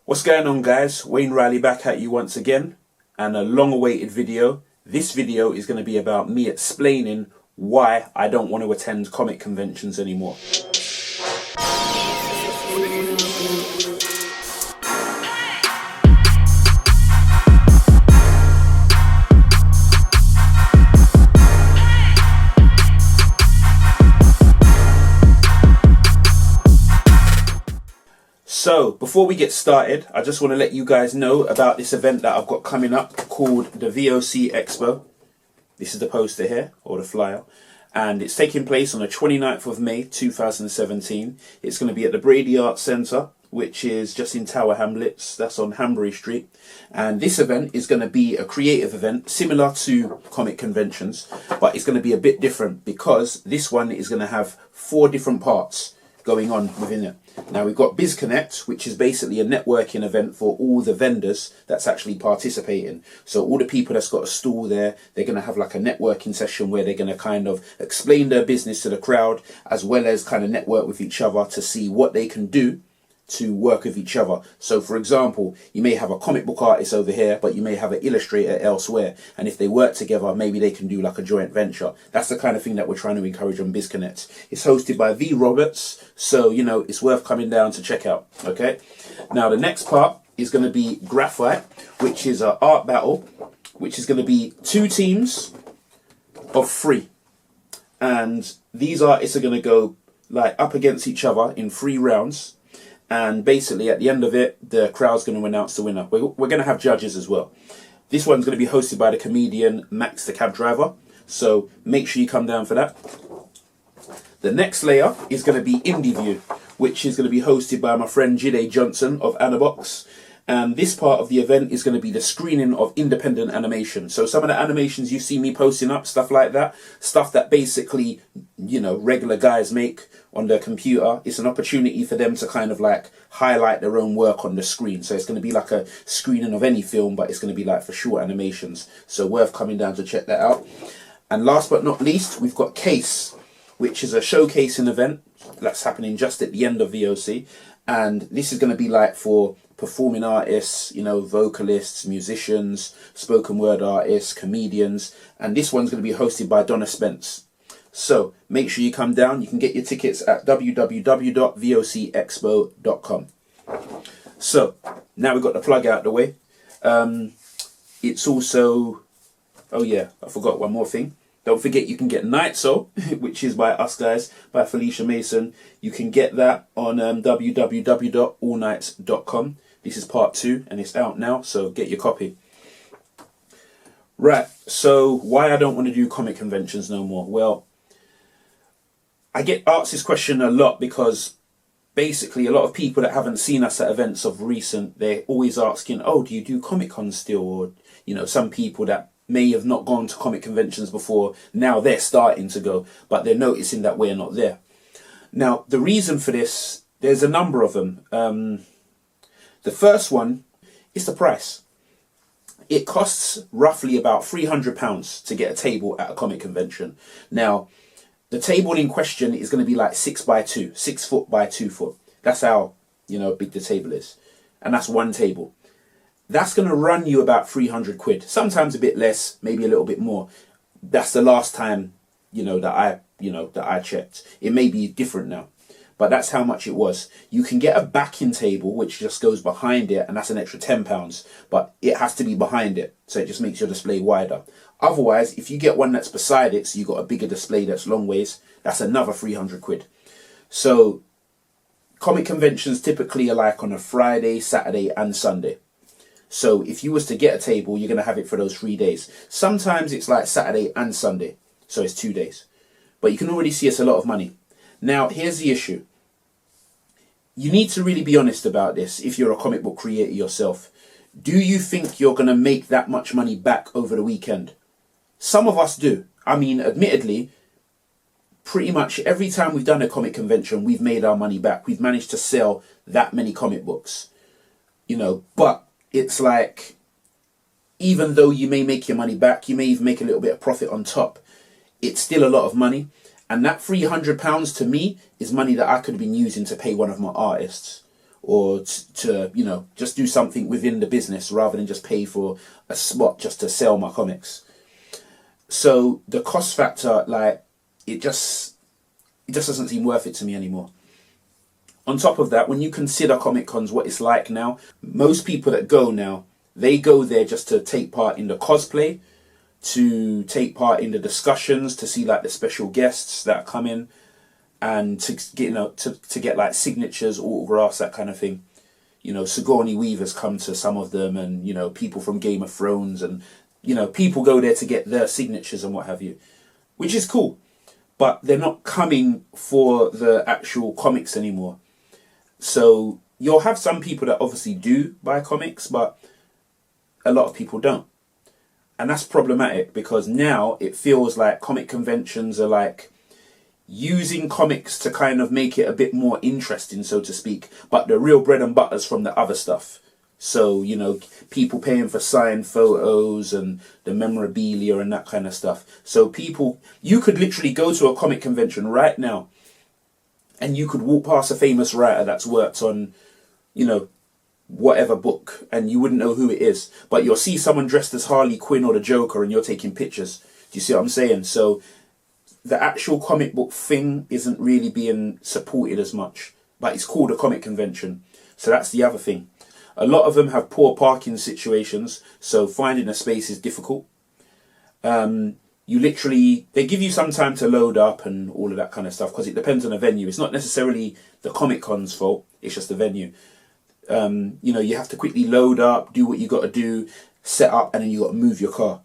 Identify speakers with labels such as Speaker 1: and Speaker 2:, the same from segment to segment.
Speaker 1: What's going on, guys? Wayne Riley back at you once again, and a long awaited video. This video is going to be about me explaining why I don't want to attend comic conventions anymore. So, before we get started, I just want to let you guys know about this event that I've got coming up called the VOC Expo. This is the poster here, or the flyer. And it's taking place on the 29th of May 2017. It's going to be at the Brady Arts Centre, which is just in Tower Hamlets. That's on Hanbury Street. And this event is going to be a creative event similar to comic conventions, but it's going to be a bit different because this one is going to have 4 different parts going on within it. Now we've got BizConnect, which is basically a networking event for all the vendors that's actually participating. So all the people that's got a stall there, they're going to have like a networking session where they're going to kind of explain their business to the crowd, as well as kind of network with each other to see what they can do to work with each other. So for example, you may have a comic book artist over here, but you may have an illustrator elsewhere, and if they work together, maybe they can do like a joint venture. That's the kind of thing that we're trying to encourage on BizConnect. It's hosted by V Roberts, so you know it's worth coming down to check out. Okay, now the next part is going to be Graphite, which is an art battle, which is going to be 2 teams of 3, and these artists are going to go like up against each other in 3 rounds. And basically, at the end of it, the crowd's going to announce the winner. We're going to have judges as well. This one's going to be hosted by the comedian Max the Cab Driver. So make sure you come down for that. The next layer is going to be Indie View, which is going to be hosted by my friend Jide Johnson of Anabox. And this part of the event is going to be the screening of independent animation. So some of the animations you see me posting up, stuff like that, stuff that basically, you know, regular guys make on their computer. It's an opportunity for them to kind of like highlight their own work on the screen. So it's going to be like a screening of any film, but it's going to be like for short animations. So worth coming down to check that out. And last but not least, we've got Case, which is a showcasing event that's happening just at the end of VOC. And this is going to be like for performing artists, you know, vocalists, musicians, spoken word artists, comedians, and this one's going to be hosted by Donna Spence. So make sure you come down. You can get your tickets at www.vocexpo.com. So now we've got the plug out the way. It's also, oh yeah, I forgot one more thing. Don't forget you can get Night Soul, which is by us guys, by Felicia Mason. You can get that on www.allnights.com. This is part 2 and it's out now, so get your copy. Right, so why I don't want to do comic conventions no more? Well, I get asked this question a lot because basically a lot of people that haven't seen us at events of recent, they're always asking, oh, do you do Comicon still? Or, you know, some people that may have not gone to comic conventions before, now they're starting to go, but they're noticing that we're not there. Now, the reason for this, there's a number of them. The first one is the price. It costs roughly about £300 to get a table at a comic convention. Now, the table in question is going to be like 6x2, 6 foot by 2 foot. That's how, you know, big the table is. And that's one table. That's going to run you about 300 quid. Sometimes a bit less, maybe a little bit more. That's the last time, that I checked. It may be different now, but that's how much it was. You can get a backing table, which just goes behind it, and that's an extra £10, but it has to be behind it. So it just makes your display wider. Otherwise, if you get one that's beside it, so you've got a bigger display that's long ways, that's another 300 quid. So comic conventions typically are like on a Friday, Saturday and Sunday. So if you was to get a table, you're going to have it for those 3 days. Sometimes it's like Saturday and Sunday, so it's 2 days. But you can already see it's a lot of money. Now, here's the issue. You need to really be honest about this if you're a comic book creator yourself. Do you think you're going to make that much money back over the weekend? Some of us do. I mean, admittedly, pretty much every time we've done a comic convention, we've made our money back. We've managed to sell that many comic books, but it's like, even though you may make your money back, you may even make a little bit of profit on top, it's still a lot of money. And that £300 to me is money that I could have been using to pay one of my artists, or to, you know, just do something within the business rather than just pay for a spot just to sell my comics. So the cost factor, like, it just doesn't seem worth it to me anymore. On top of that, when you consider Comic Cons, what it's like now, most people that go now, they go there just to take part in the cosplay, to take part in the discussions, to see like the special guests that come in, and to get, you know, to get like signatures, autographs, that kind of thing. You know, Sigourney Weaver's come to some of them, and, you know, people from Game of Thrones, and, you know, people go there to get their signatures and what have you, which is cool. But they're not coming for the actual comics anymore. So you'll have some people that obviously do buy comics, but a lot of people don't. And that's problematic, because now it feels like comic conventions are like using comics to kind of make it a bit more interesting, so to speak, but the real bread and butter's from the other stuff. So, you know, people paying for signed photos and the memorabilia and that kind of stuff. So people, you could literally go to a comic convention right now and you could walk past a famous writer that's worked on, you know, whatever book, and you wouldn't know who it is, but you'll see someone dressed as Harley Quinn or the Joker and you're taking pictures. Do you see what I'm saying? So the actual comic book thing isn't really being supported as much, but it's called a comic convention. So that's the other thing. A lot of them have poor parking situations, so finding a space is difficult. They give you some time to load up and all of that kind of stuff, because it depends on the venue. It's not necessarily the Comic Con's fault, it's just the venue. You know, you have to quickly load up, do what you got to do, set up, and then you got to move your car.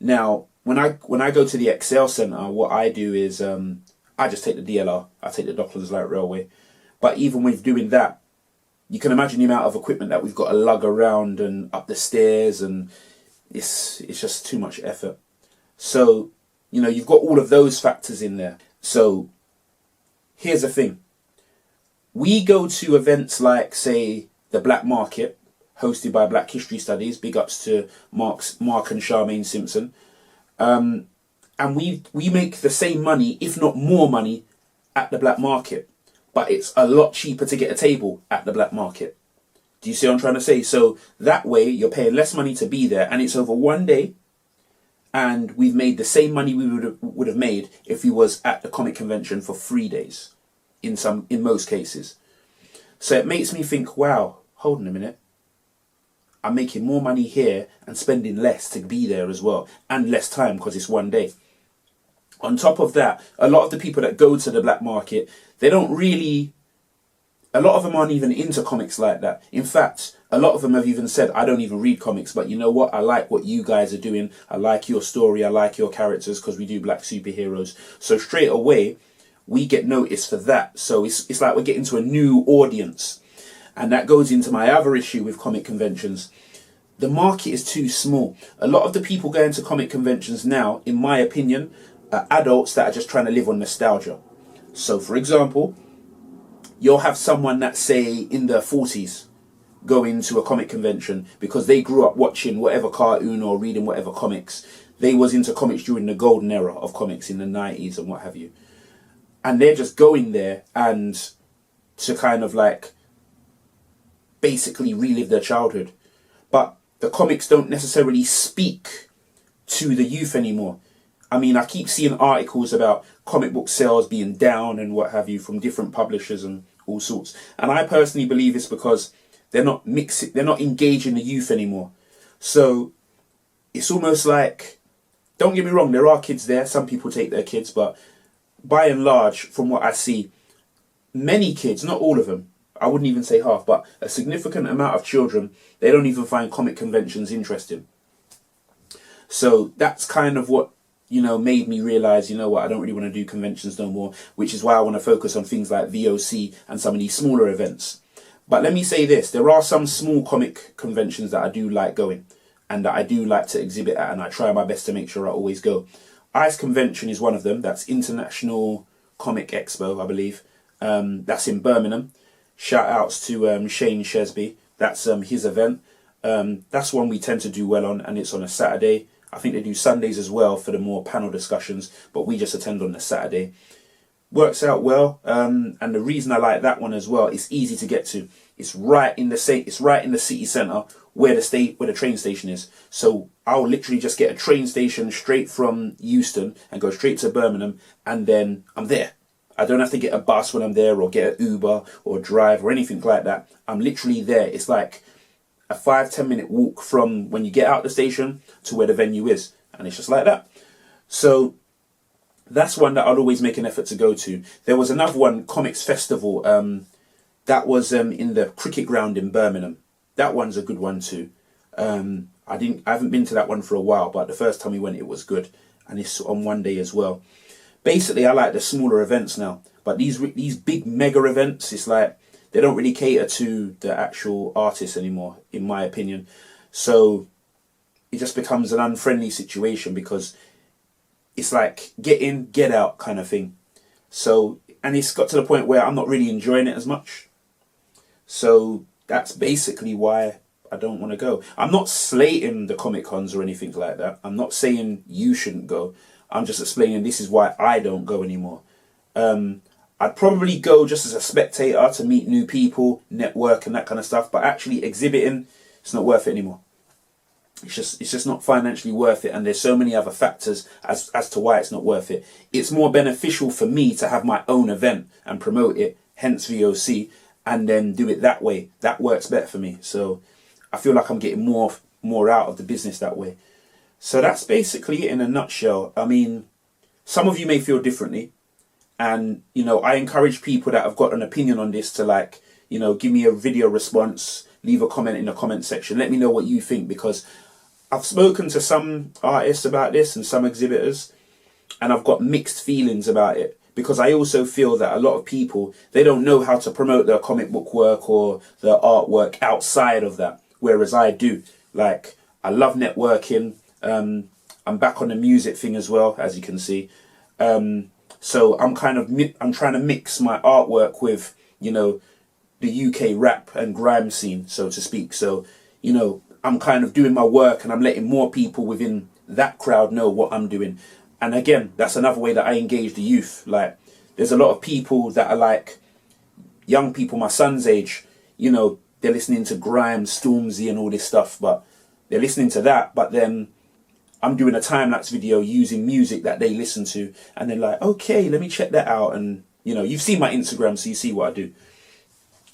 Speaker 1: Now, when I go to the Excel Centre, what I do is I just take the DLR. I take the Docklands Light Railway. But even with doing that, you can imagine the amount of equipment that we've got to lug around and up the stairs, and it's just too much effort. So, you know, you've got all of those factors in there. So here's the thing. We go to events like, say, the Black Market, hosted by Black History Studies. Big ups to Mark and Charmaine Simpson. And we make the same money, if not more money, at the Black Market. But it's a lot cheaper to get a table at the Black Market. Do you see what I'm trying to say? So that way you're paying less money to be there, and it's over one day, and we've made the same money we would have made if we was at the comic convention for 3 days, in most cases. So it makes me think, wow, hold on a minute. I'm making more money here and spending less to be there as well, and less time because it's one day. On top of that, a lot of the people that go to the Black Market, a lot of them aren't even into comics like that. In fact, a lot of them have even said, I don't even read comics, but you know what? I like what you guys are doing. I like your story. I like your characters, because we do black superheroes. So straight away, we get noticed for that. So it's like we're getting to a new audience. And that goes into my other issue with comic conventions. The market is too small. A lot of the people going to comic conventions now, in my opinion, are adults that are just trying to live on nostalgia. So, for example, you'll have someone that's, say, in their 40s going to a comic convention because they grew up watching whatever cartoon or reading whatever comics. They was into comics during the golden era of comics in the 90s and what have you. And they're just going there and to kind of like basically relive their childhood. But the comics don't necessarily speak to the youth anymore. I mean, I keep seeing articles about comic book sales being down and what have you from different publishers and all sorts. And I personally believe it's because they're not engaging the youth anymore. So it's almost like, don't get me wrong, there are kids there. Some people take their kids, but by and large, from what I see, many kids, not all of them, I wouldn't even say half, but a significant amount of children, they don't even find comic conventions interesting. So that's kind of what, you know, made me realise, you know what, I don't really want to do conventions no more, which is why I want to focus on things like VOC and some of these smaller events. But let me say this, there are some small comic conventions that I do like going and that I do like to exhibit at, and I try my best to make sure I always go. ICE Convention is one of them. That's International Comic Expo, I believe. That's in Birmingham. Shout outs to Shane Shesby. That's his event. That's one we tend to do well on, and it's on a Saturday. I think they do Sundays as well for the more panel discussions, but we just attend on the Saturday. works out well. And the reason I like that one as well, it's easy to get to. It's right in the city centre where the train station is. So I'll literally just get a train station straight from Euston and go straight to Birmingham, and then I'm there. I don't have to get a bus when I'm there, or get an Uber or drive or anything like that. I'm literally there. It's like a 5-10 minute walk from when you get out the station to where the venue is, and it's just like that. So that's one that I'd always make an effort to go to. There was another one, Comics Festival, that was in the cricket ground in Birmingham. That one's a good one too. I haven't been to that one for a while, but the first time we went, it was good, and it's on one day as well. Basically, I like the smaller events now, but these big mega events, it's like they don't really cater to the actual artists anymore, in my opinion. So it just becomes an unfriendly situation, because it's like get in, get out kind of thing. So, and it's got to the point where I'm not really enjoying it as much. So that's basically why I don't want to go. I'm not slating the Comicons or anything like that. I'm not saying you shouldn't go. I'm just explaining this is why I don't go anymore. I'd probably go just as a spectator to meet new people, network and that kind of stuff. But actually exhibiting, it's not worth it anymore. It's just not financially worth it. And there's so many other factors as to why it's not worth it. It's more beneficial for me to have my own event and promote it, hence VOC, and then do it that way. That works better for me. So I feel like I'm getting more out of the business that way. So that's basically it in a nutshell. I mean, some of you may feel differently. And, you know, I encourage people that have got an opinion on this to, like, you know, give me a video response, leave a comment in the comment section. Let me know what you think, because I've spoken to some artists about this and some exhibitors, and I've got mixed feelings about it. Because I also feel that a lot of people, they don't know how to promote their comic book work or their artwork outside of that. Whereas I do. Like, I love networking. I'm back on the music thing as well, as you can see. So I'm trying to mix my artwork with, you know, the UK rap and grime scene, so to speak. So, you know, I'm kind of doing my work and I'm letting more people within that crowd know what I'm doing. And again, that's another way that I engage the youth. Like, there's a lot of people that are like young people, my son's age, you know, they're listening to grime, Stormzy and all this stuff, but they're listening to that, but then I'm doing a time-lapse video using music that they listen to, and they're like, okay, let me check that out. And, you know, you've seen my Instagram, so you see what I do.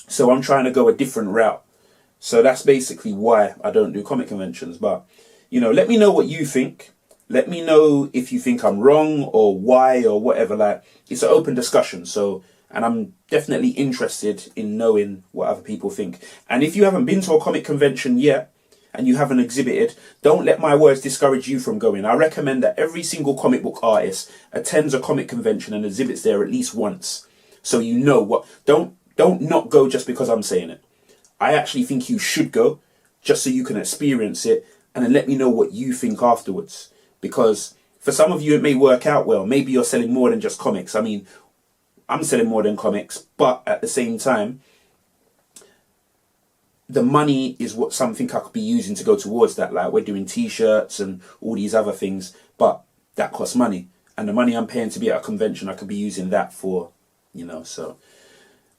Speaker 1: So I'm trying to go a different route. So that's basically why I don't do comic conventions. But, you know, let me know what you think. Let me know if you think I'm wrong or why or whatever. Like, it's an open discussion. So, and I'm definitely interested in knowing what other people think. And if you haven't been to a comic convention yet, and you haven't exhibited, don't let my words discourage you from going. I recommend that every single comic book artist attends a comic convention and exhibits there at least once. So you know what, don't not go just because I'm saying it. I actually think you should go, just so you can experience it, and then let me know what you think afterwards. Because for some of you it may work out well. Maybe you're selling more than just comics. I mean, I'm selling more than comics, but at the same time, the money is what something I could be using to go towards that. Like, we're doing t-shirts and all these other things, but that costs money. And the money I'm paying to be at a convention, I could be using that for, you know, so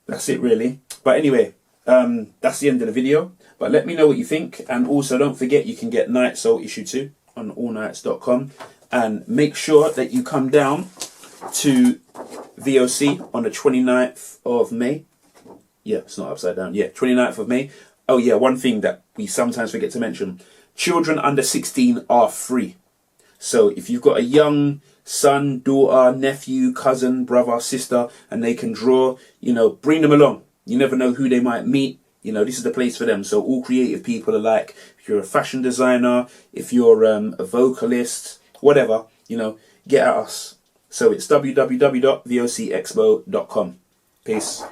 Speaker 1: that's it really. But anyway, that's the end of the video. But let me know what you think. And also don't forget, you can get Night Soul issue 2 on allnights.com. And make sure that you come down to VOC on the 29th of May. Yeah, it's not upside down. Yeah, 29th of May. Oh yeah, one thing that we sometimes forget to mention. Children under 16 are free. So if you've got a young son, daughter, nephew, cousin, brother, sister, and they can draw, you know, bring them along. You never know who they might meet. You know, this is the place for them. So all creative people are like, if you're a fashion designer, if you're a vocalist, whatever, you know, get at us. So it's www.vocexpo.com. Peace.